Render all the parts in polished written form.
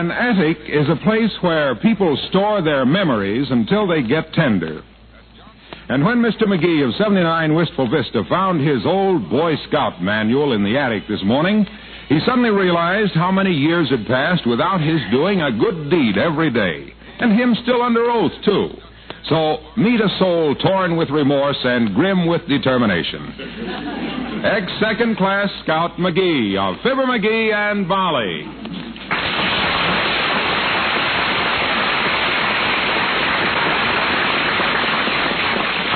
An attic is a place where people store their memories until they get tender. And when Mr. McGee of 79 Wistful Vista found his old Boy Scout manual in the attic this morning, he suddenly realized how many years had passed without his doing a good deed every day. And him still under oath, too. So, meet a soul torn with remorse and grim with determination. Ex-second class Scout McGee of Fibber McGee and Molly.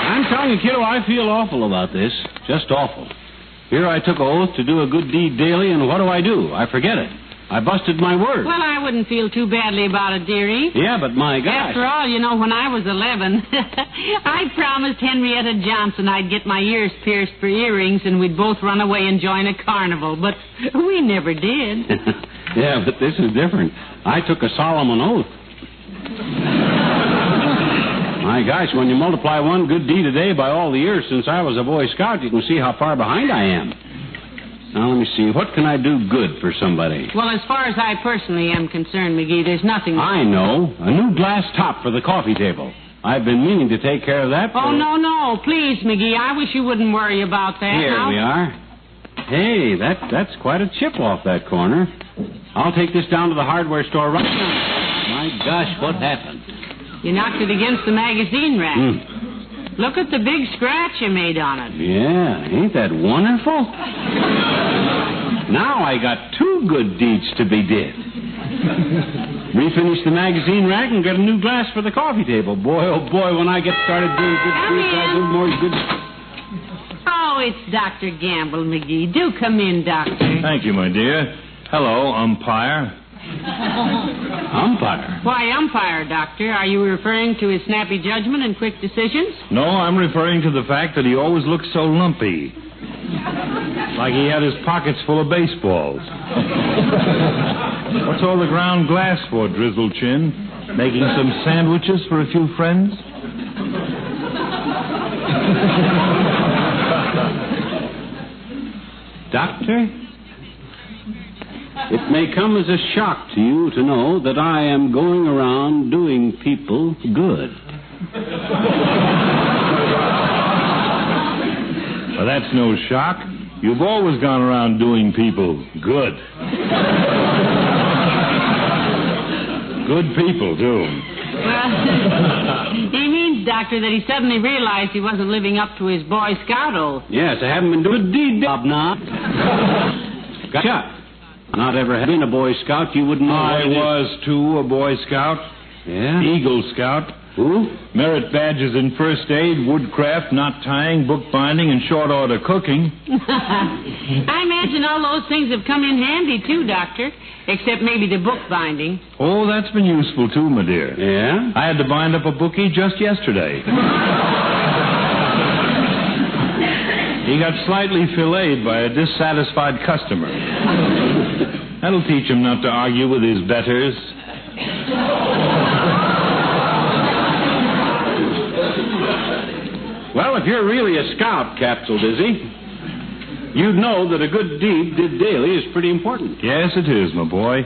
I'm telling you, kiddo, I feel awful about this. Just awful. Here I took an oath to do a good deed daily, and what do? I forget it. I busted my word. Well, I wouldn't feel too badly about it, dearie. Yeah, but my gosh. After all, you know, when I was 11, I promised Henrietta Johnson I'd get my ears pierced for earrings and we'd both run away and join a carnival, but we never did. Yeah, but this is different. I took a solemn oath. My gosh, when you multiply one good deed a day by all the years since I was a Boy Scout, you can see how far behind I am. Now, let me see. What can I do good for somebody? Well, as far as I personally am concerned, McGee, there's nothing... I know. A new glass top for the coffee table. I've been meaning to take care of that for... Oh, no. Please, McGee, I wish you wouldn't worry about that. Here we are. Hey, that's quite a chip off that corner. I'll take this down to the hardware store right now. My gosh, what happened? You knocked it against the magazine rack. Look at the big scratch you made on it. Yeah, ain't that wonderful? Now I got two good deeds to be did. Refinish the magazine rack and get a new glass for the coffee table. Boy, oh boy, when I get started doing good deeds, I do more good... Oh, it's Dr. Gamble, McGee. Do come in, Doctor. Thank you, my dear. Hello, umpire. Umpire? Why, umpire, Doctor? Are you referring to his snappy judgment and quick decisions? No, I'm referring to the fact that he always looks so lumpy. Like he had his pockets full of baseballs. What's all the ground glass for, Drizzle Chin? Making some sandwiches for a few friends? Doctor? It may come as a shock to you to know that I am going around doing people good. Well, that's no shock. You've always gone around doing people good. Good people, too. Well, he means, Doctor, that he suddenly realized he wasn't living up to his Boy Scout oath. Yes, I haven't been doing a deed job now. Gotcha. Not ever been a Boy Scout, you wouldn't know. I was, too, a Boy Scout. Yeah? Eagle Scout. Who? Merit badges in first aid, woodcraft, knot tying, bookbinding, and short order cooking. I imagine all those things have come in handy, too, Doctor, except maybe the bookbinding. Oh, that's been useful, too, my dear. Yeah? I had to bind up a bookie just yesterday. He got slightly filleted by a dissatisfied customer. That'll teach him not to argue with his betters. Well, if you're really a scout, Capsule Dizzy, you'd know that a good deed did daily is pretty important. Yes, it is, my boy.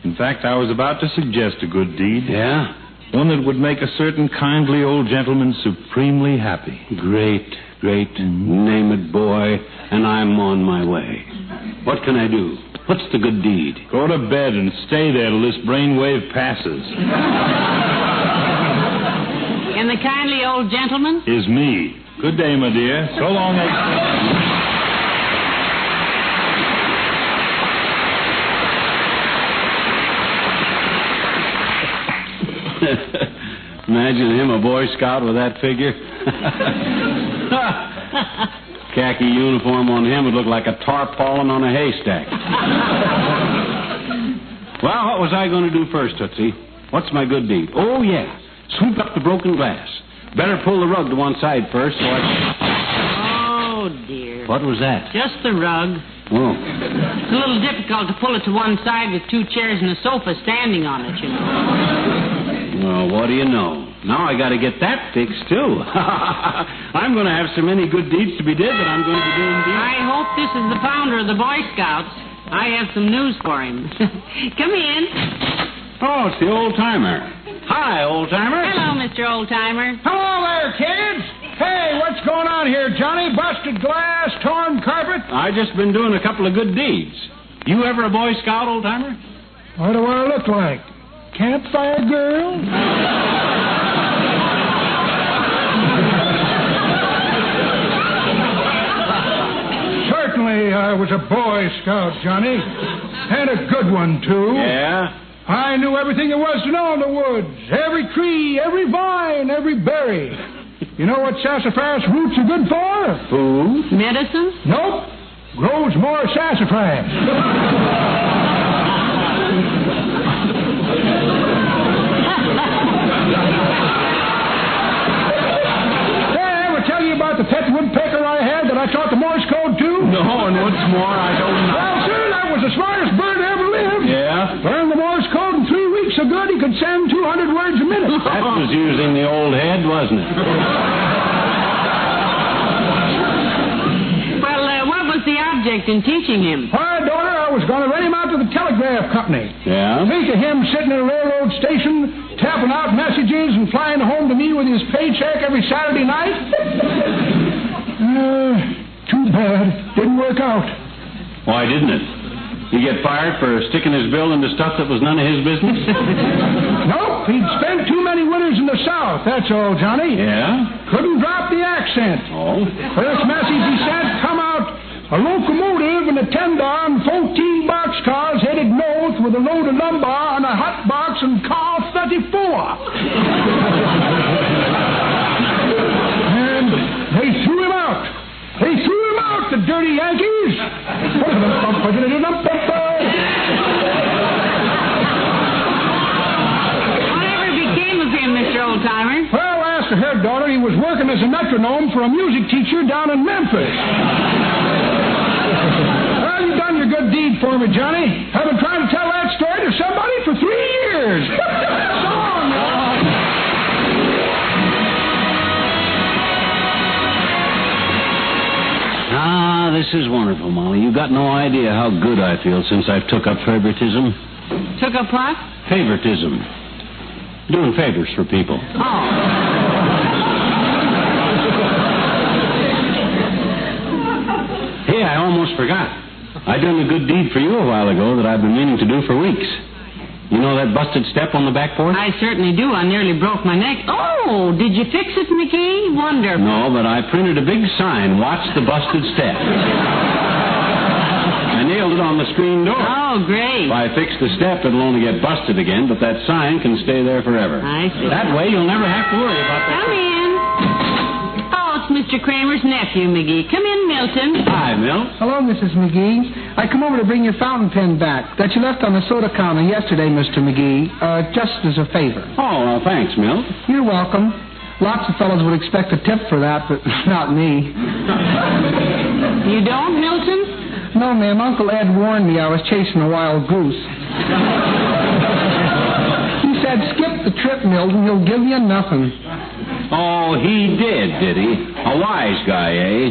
In fact, I was about to suggest a good deed. Yeah? One that would make a certain kindly old gentleman supremely happy. Great. Name it, boy, and I'm on my way. What can I do? What's the good deed? Go to bed and stay there till this brainwave passes. And the kindly old gentleman? Is me. Good day, my dear. So long, Imagine him, a Boy Scout with that figure. Khaki uniform on him would look like a tarpaulin on a haystack. Well, what was I going to do first, Tootsie? What's my good deed? Oh, yeah. Sweep up the broken glass. Better pull the rug to one side first so I... Oh, dear. What was that? Just the rug. Oh. It's a little difficult to pull it to one side with two chairs and a sofa standing on it, you know. Well, what do you know? Now I got to get that fixed, too. I'm going to have so many good deeds to be did that I'm going to be doing deeds. I hope this is the founder of the Boy Scouts. I have some news for him. Come in. Oh, it's the old-timer. Hi, old-timer. Hello, Mr. Old-Timer. Hello there, kids. Hey, what's going on here, Johnny? Busted glass, torn carpet? I just been doing a couple of good deeds. You ever a Boy Scout, old-timer? What do I look like? Campfire girl? Certainly I was a Boy Scout, Johnny. And a good one, too. Yeah? I knew everything there was to know in the woods. Every tree, every vine, every berry. You know what sassafras roots are good for? Food? Medicine? Nope. Grows more sassafras. About the pet woodpecker I had that I taught the Morse code to? No, and what's more, I don't know. Well, sir, that was the smartest bird that ever lived. Yeah? Learned the Morse code in 3 weeks so good he could send 200 words a minute. That was using the old head, wasn't it? Well, what was the object in teaching him? Why, daughter, I was going to rent him out to the telegraph company. Yeah? Think of him sitting in a railroad station, tapping out messages and flying home to me with his paycheck every Saturday night? Too bad. Didn't work out. Why didn't it? He get fired for sticking his bill into stuff that was none of his business? Nope, he'd spent too many winters in the South, that's all, Johnny. Yeah? Couldn't drop the accent. Oh? First message he sent come out, a locomotive and a tender-on 14 boxcars headed north with a load of lumber on a hot box and car 34. And they threw him out. They threw him out, the dirty Yankees. Whatever became of him, Mr. Old-Timer? Well, ask the head daughter. He was working as a metronome for a music teacher down in Memphis. Well, you've done your good deed for me, Johnny. I've been trying to tell that story to somebody for 3 years. So long, y'all. Ah, this is wonderful, Molly. You've got no idea how good I feel since I've took up favoritism. Took up what? Favoritism. Doing favors for people. Oh. Hey, I almost forgot. I done a good deed for you a while ago that I've been meaning to do for weeks. You know that busted step on the back porch? I certainly do. I nearly broke my neck. Oh, did you fix it, McGee? Wonderful. No, but I printed a big sign, "Watch the busted step." I nailed it on the screen door. Oh, great. If I fix the step, it'll only get busted again, but that sign can stay there forever. I see. That way, you'll never have to worry about that. Come in. Oh, it's Mr. Kramer's nephew, McGee. Come in, Milton. Hi, Milt. Hello, Mrs. McGee. I come over to bring your fountain pen back that you left on the soda counter yesterday, Mr. McGee, just as a favor. Oh, thanks, Milt. You're welcome. Lots of fellows would expect a tip for that, but not me. You don't, Milton? No, ma'am. Uncle Ed warned me I was chasing a wild goose. He said, skip the trip, Milton. He'll give you nothing. Oh, he did he? A wise guy, eh?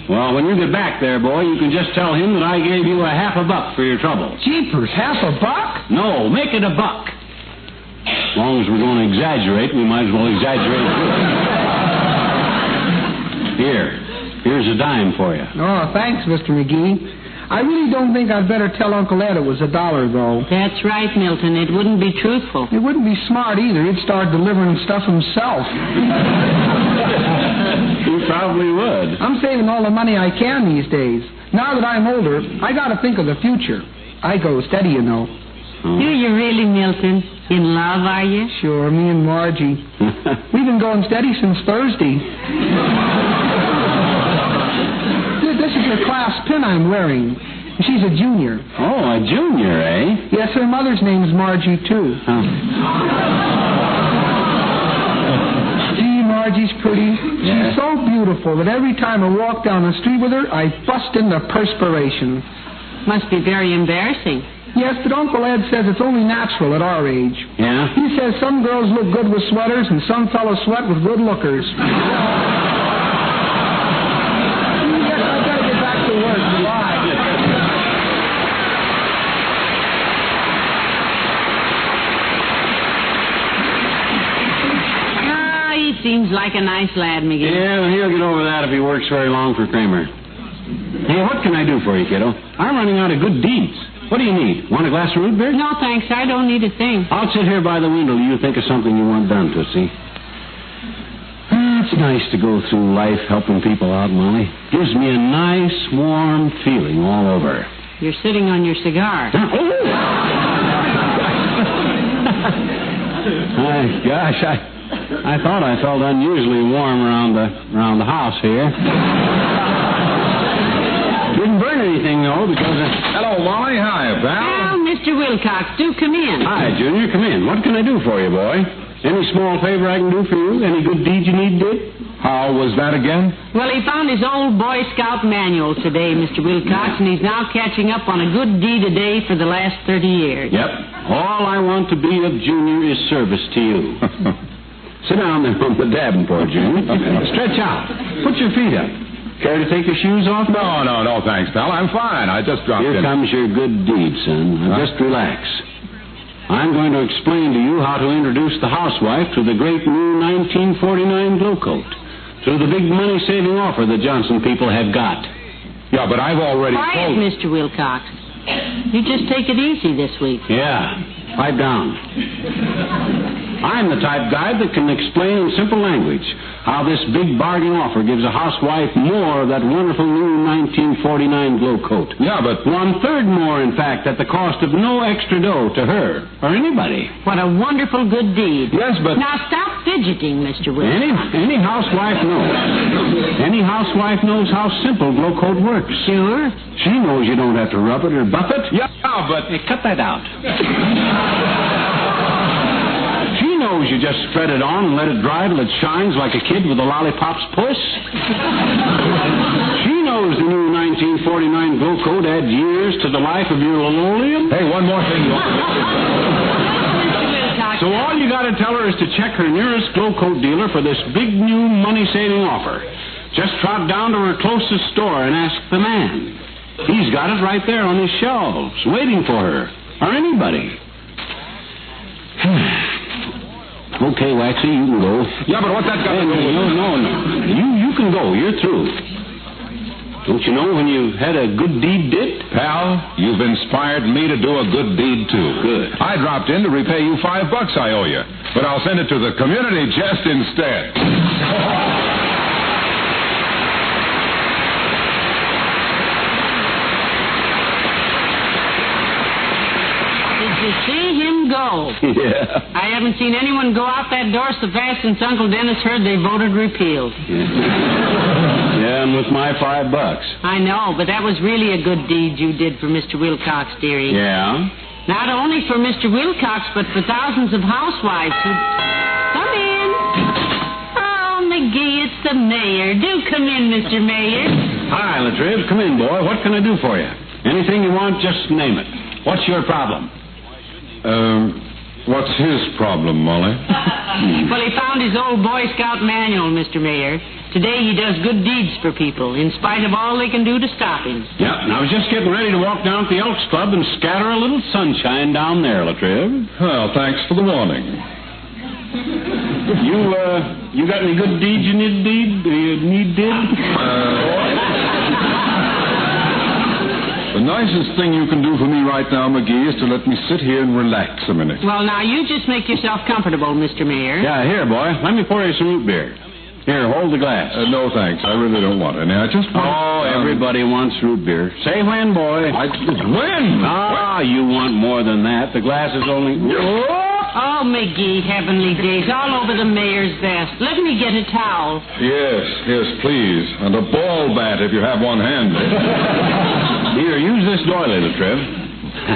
Well, when you get back there, boy, you can just tell him that I gave you a $50 for your trouble. Jeepers, $50? No, make it $1. As long as we're going to exaggerate, we might as well exaggerate too. Here's a dime for you. Oh, thanks, Mr. McGee. I really don't think I'd better tell Uncle Ed it was $1, though. That's right, Milton. It wouldn't be truthful. It wouldn't be smart either. He'd start delivering stuff himself. He probably would. I'm saving all the money I can these days. Now that I'm older, I got to think of the future. I go steady, you know. Oh. Do you really, Milton? In love, are you? Sure, me and Margie. We've been going steady since Thursday. This is her class pin I'm wearing. She's a junior. Oh, a junior, eh? Yes, her mother's name's Margie, too. Oh. Gee, Margie's pretty. Yeah. She's so beautiful that every time I walk down the street with her, I bust into perspiration. Must be very embarrassing. Yes, but Uncle Ed says it's only natural at our age. Yeah? He says some girls look good with sweaters and some fellows sweat with good lookers. Yes, I've got to get back to work. Bye. like a nice lad, McGee. Yeah, well, he'll get over that if he works very long for Kramer. Hey, what can I do for you, kiddo? I'm running out of good deeds. What do you need? Want a glass of root beer? No, thanks. I don't need a thing. I'll sit here by the window. You think of something you want done, Tootsie. It's nice to go through life helping people out, Molly. Gives me a nice, warm feeling all over. You're sitting on your cigar. Gosh, I thought I felt unusually warm around the house here. Didn't burn anything, though, because... Hello, Molly. Hi, pal. Well, Mr. Wilcox, do come in. Hi, Junior. Come in. What can I do for you, boy? Any small favor I can do for you? Any good deed you need did? How was that again? Well, he found his old Boy Scout manual today, Mr. Wilcox, and he's now catching up on a good deed a day for the last 30 years. Yep. All I want to be of Junior is service to you. Sit down there on the davenport, Junior. Stretch out. Put your feet up. Care to take your shoes off? No, thanks, pal. I'm fine. I just dropped in. Here comes your good deed, son. Now, just relax. I'm going to explain to you how to introduce the housewife to the great new 1949 glow coat, to the big money-saving offer the Johnson people have got. Yeah, but I've already Quiet, told... Mr. Wilcox. You just take it easy this week. Yeah, pipe down. I'm the type guy that can explain in simple language how this big bargain offer gives a housewife more of that wonderful new 1949 glow coat. Yeah, but... 1/3 more, in fact, at the cost of no extra dough to her or anybody. What a wonderful good deed. Yes, but... Now stop fidgeting, Mr. Wilcox. Any housewife knows. Any housewife knows how simple glow coat works. Sure. She knows you don't have to rub it or buff it. Yeah, but... Hey, cut that out. She knows you just spread it on and let it dry till it shines like a kid with a lollipop's puss. She knows the new 1949 glow coat adds years to the life of your linoleum. Hey, one more thing. So all you got to tell her is to check her nearest glow coat dealer for this big new money-saving offer. Just trot down to her closest store and ask the man. He's got it right there on his shelves, waiting for her, or anybody. Okay, Waxy, you can go. Yeah, but what's that got to do with it? No. You can go. You're through. Don't you know when you had a good deed did? Pal, you've inspired me to do a good deed, too. Good. I dropped in to repay you $5 I owe you, but I'll send it to the community chest instead. Did you see him go? Yeah. I haven't seen anyone go out that door so fast since Uncle Dennis heard they voted repealed. Yeah, and with my $5. I know, but that was really a good deed you did for Mr. Wilcox, dearie. Yeah? Not only for Mr. Wilcox, but for thousands of housewives who... Come in. Oh, McGee, it's the mayor. Do come in, Mr. Mayor. Hi, Latriv. Come in, boy. What can I do for you? Anything you want, just name it. What's your problem? What's his problem, Molly? Well, he found his old Boy Scout manual, Mr. Mayor. Today he does good deeds for people, in spite of all they can do to stop him. Yeah, and I was just getting ready to walk down to the Elks Club and scatter a little sunshine down there, Latriv. Well, thanks for the warning. You got any good deeds you need did? The nicest thing you can do for me right now, McGee, is to let me sit here and relax a minute. Well, now, you just make yourself comfortable, Mr. Mayor. Yeah, here, boy. Let me pour you some root beer. Here, hold the glass. No, thanks. I really don't want any. I just want... Oh, everybody wants root beer. Say when, boy. When? Ah, you want more than that. The glass is only... Oh, McGee, heavenly days, all over the mayor's vest. Let me get a towel. Yes, please. And a ball bat if you have one handy. Here, use this doily, Latriv.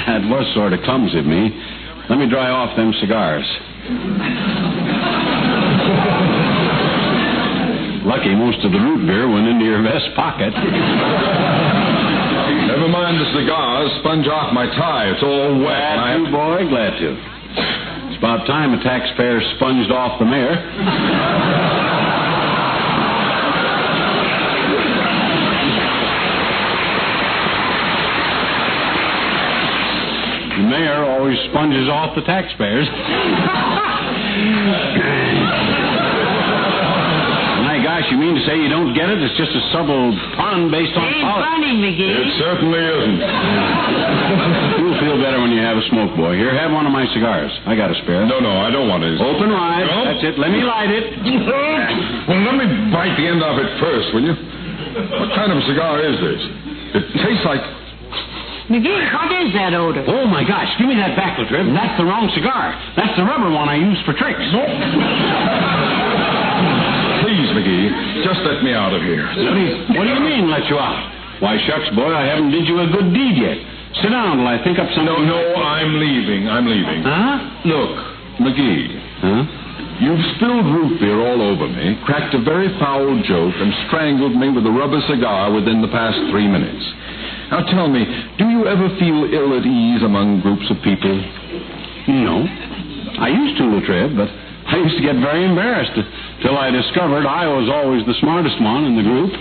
That was sort of clumsy of me. Let me dry off them cigars. Lucky most of the root beer went into your vest pocket. Never mind the cigars. Sponge off my tie. It's all wet. Glad to, boy. Glad to. It's about time a taxpayer sponged off the mayor. The mayor always sponges off the taxpayers. gosh, you mean to say you don't get it? It's just a subtle pun based on Ain't politics. funny, McGee. It certainly isn't. You'll feel better when you have a smoke, boy. Here, have one of my cigars. I got a spare. No, I don't want it. Open wide. No. That's it. Let me light it. Well, let me bite the end of it first, will you? What kind of a cigar is this? It tastes like... McGee, what is that odor? Oh, my gosh. Give me that back, Latriv. That's the wrong cigar. That's the rubber one I use for tricks. Please, McGee, just let me out of here. What do you mean, let you out? Why, shucks, boy, I haven't did you a good deed yet. Sit down till I think up something. No, I'm leaving. Huh? Look, McGee. Huh? You've spilled root beer all over me, cracked a very foul joke, and strangled me with a rubber cigar within the past 3 minutes. Now tell me, do you ever feel ill at ease among groups of people? No. I used to, Latriv, but I used to get very embarrassed till I discovered I was always the smartest one in the group.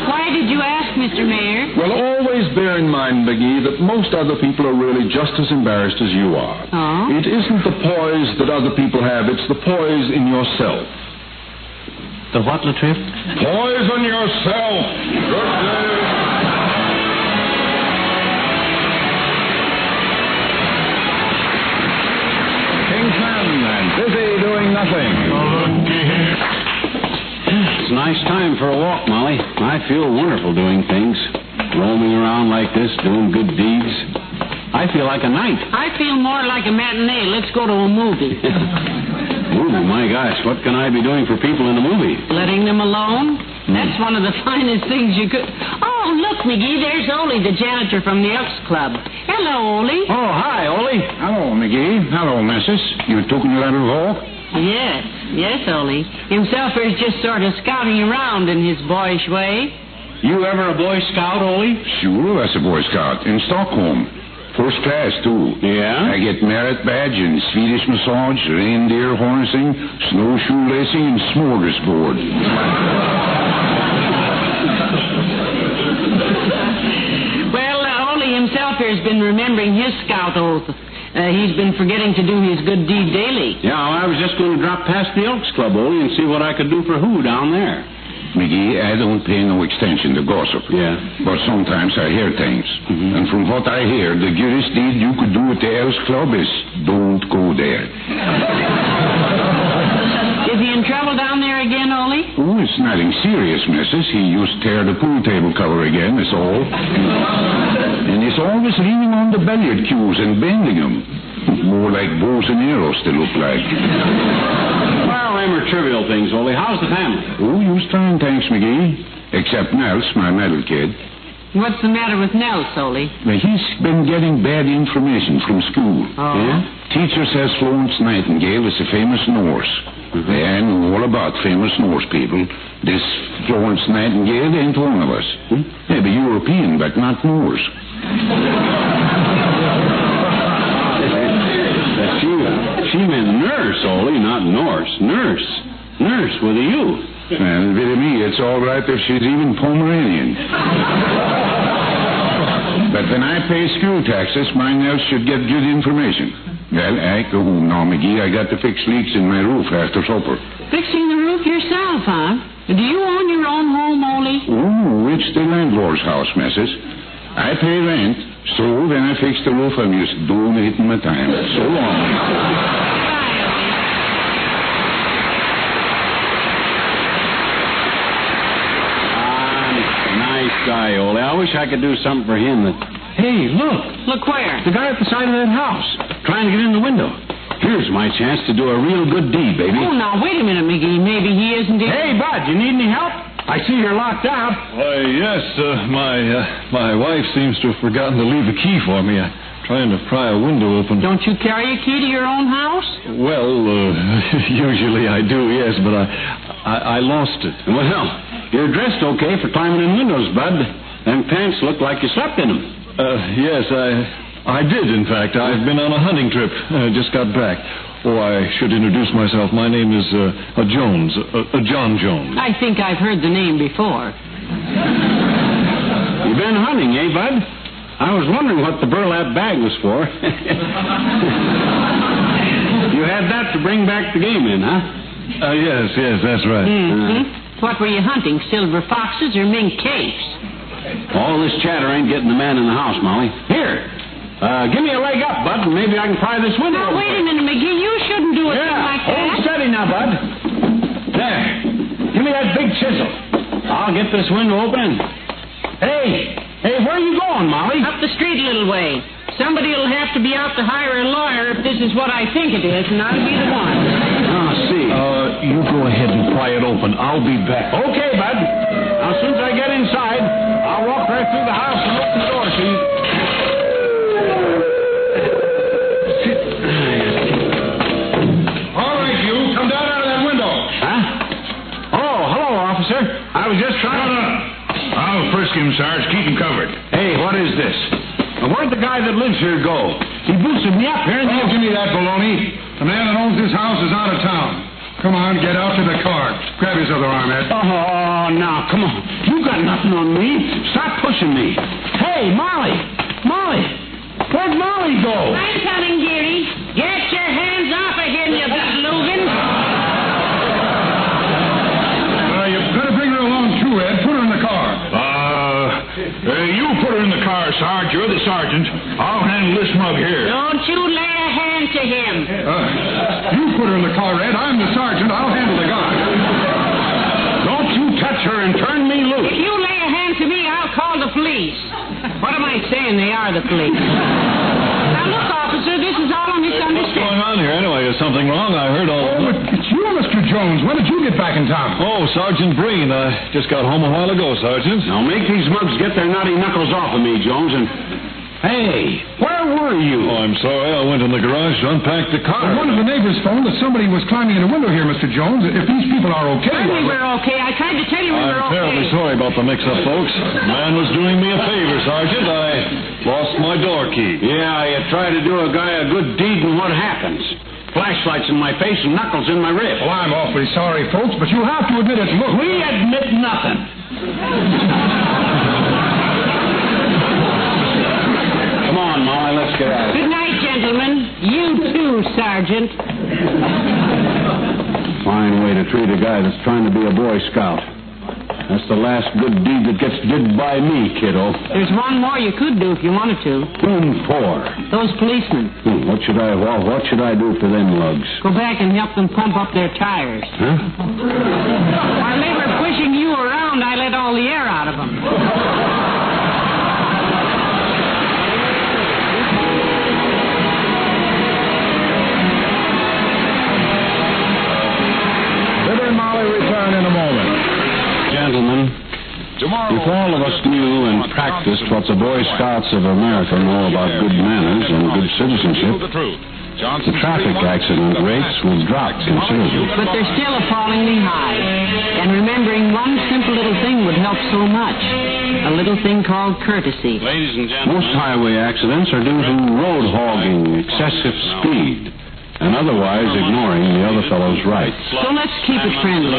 Why did you ask, Mr. Mayor? Well, always bear in mind, McGee, that most other people are really just as embarrassed as you are. Oh? It isn't the poise that other people have, it's the poise in yourself. The what, Latriv? Poise on yourself. Good day. Kingsman and busy doing nothing. It's a nice time for a walk, Molly. I feel wonderful doing things. Roaming around like this, doing good deeds. I feel like a knight. I feel more like a matinee. Let's go to a movie. Movie? My gosh, what can I be doing for people in a movie? Letting them alone? That's one of the finest things you could... Oh, look, McGee, there's Ole, the janitor from the Elks Club. Hello, Ole. Oh, hi, Ole. Hello, McGee. Hello, missus. You took a little walk? Yes, Ole. Himself is just sort of scouting around in his boyish way. You ever a Boy Scout, Ole? Sure, that's a Boy Scout. In Stockholm. First class, too. Yeah? I get merit badge in Swedish massage, reindeer harnessing, snowshoe racing, and smorgasbord. Well, Ole himself here has been remembering his scout oath. He's been forgetting to do his good deed daily. Yeah, well, I was just going to drop past the Elks Club, Ole, and see what I could do for who down there. McGee, I don't pay no extension to gossip. Yeah. But sometimes I hear things. Mm-hmm. And from what I hear, the greatest deed you could do at the Elks Club is don't go there. Is he in trouble down there again, Ole? Oh, it's nothing serious, missus. He used to tear the pool table cover again, that's all. And he's always leaning on the billiard cues and bending them. More like bows and arrows they look like. Well, them are trivial things, Ole. How's the family? Oh, you's fine, thanks, McGee. Except Nels, my middle kid. What's the matter with Nels, Ole? Well, he's been getting bad information from school. Oh? Yeah? Teacher says Florence Nightingale is a famous Norse. I know all about famous Norse people. This Florence Nightingale ain't one of us. Maybe European, but not Norse. She meant nurse, Ole, not Norse. Nurse. Nurse with a U. Well, with me, it's all right if she's even Pomeranian. But when I pay school taxes, my Nels should get good information. Well, I go home now, McGee. I got to fix leaks in my roof after supper. Fixing the roof yourself, huh? Do you own your own home, Ole? Oh, it's the landlord's house, missus. I pay rent, so when I fix the roof, I'm just donating my time. So long. Nice guy, Ole. I wish I could do something for him. Hey, look. Look where? The guy at the side of that house, trying to get in the window. Here's my chance to do a real good deed, baby. Oh, now, wait a minute, McGee. Maybe he isn't in... Hey, Bud, you need any help? I see you're locked out. Why, yes. My wife seems to have forgotten to leave a key for me. I'm trying to pry a window open. Don't you carry a key to your own house? Well, usually I do, yes, but I lost it. Well, you're dressed okay for climbing in windows, Bud. Them pants look like you slept in them. Yes, I did, in fact. I've been on a hunting trip. Just got back. Oh, I should introduce myself. My name is Jones, John Jones. I think I've heard the name before. You been hunting, eh, Bud? I was wondering what the burlap bag was for. You had that to bring back the game in, huh? Yes, that's right. Mm-hmm. What were you hunting, silver foxes or mink capes? All this chatter ain't getting the man in the house, Molly. Here, give me a leg up, Bud, and maybe I can pry this window Now, open. wait a minute, McGee. You shouldn't do a thing like that. Hold steady now, Bud. There. Give me that big chisel. I'll get this window open. Hey, where are you going, Molly? Up the street a little way. Somebody will have to be out to hire a lawyer if this is what I think it is, and I'll be the one. Oh, see. You go ahead and pry it open. I'll be back. Okay, Bud. Now, as soon as I get inside, I'll walk right through the house and open the door, see? All right, you. Come down out of that window. Huh? Oh, hello, officer. I was just trying to... I'll frisk him, Sarge. Keep him covered. Hey, what is this? Now, where'd the guy that lives here go? He boosted me up here and... Don't give me that baloney. The man that owns this house is out of town. Come on, get out to the car. Grab his other arm, Ed. Oh, now, come on. You got nothing on me. Stop pushing me. Hey, Molly. Where'd Molly go? I'm coming, dearie. Get your hands off of him, you slogan. You've got to bring her along, too, Ed. Put her in the car. You put her in the car, Sarge. You're the sergeant. I'll handle this mug here. Don't you lay a hand to him. You put her in the car, Ed. I'm the sergeant. I'll handle the gun. Don't you touch her and turn me loose. If you lay a hand to me, I'll call the police. What am I saying? They are the police. Now, look, officer, this is all a What's going misunderstanding. on here anyway? Is something wrong? I heard all... Oh, it's you, Mr. Jones. When did you get back in town? Oh, Sergeant Breen. I just got home a while ago, Sergeant. Now, make these mugs get their naughty knuckles off of me, Jones, and... Hey, where were you? Oh, I'm sorry. I went in the garage to unpack the car. One of the neighbors phoned that somebody was climbing in a window here, Mr. Jones. If these people are okay... We were okay. I tried to tell you we were I'm terribly okay. sorry about the mix-up, folks. The man was doing me a favor, Sergeant. I lost my door key. Yeah, you try to do a guy a good deed, and what happens? Flashlights in my face and knuckles in my ribs. Well, I'm awfully sorry, folks, but you have to admit it. Look, We admit nothing. Come on, Molly, let's get out of here. Good night, gentlemen. You too, Sergeant. Fine way to treat a guy that's trying to be a Boy Scout. That's the last good deed that gets did by me, kiddo. There's one more you could do if you wanted to. Whom for? Those policemen. What should I do for them lugs? Go back and help them pump up their tires. Huh? While they were pushing you around, I let all the air out of them. Fibber and Molly return in a moment. Gentlemen, Tomorrow... if all of us knew and practiced what the Boy Scouts of America know about good manners and good citizenship, the traffic accident rates would drop considerably. But they're still appallingly high. And remembering one simple little thing would help so much. A little thing called courtesy. Ladies and gentlemen, most highway accidents are due to road hogging, excessive speed, and otherwise ignoring the other fellow's rights. So let's keep it friendly.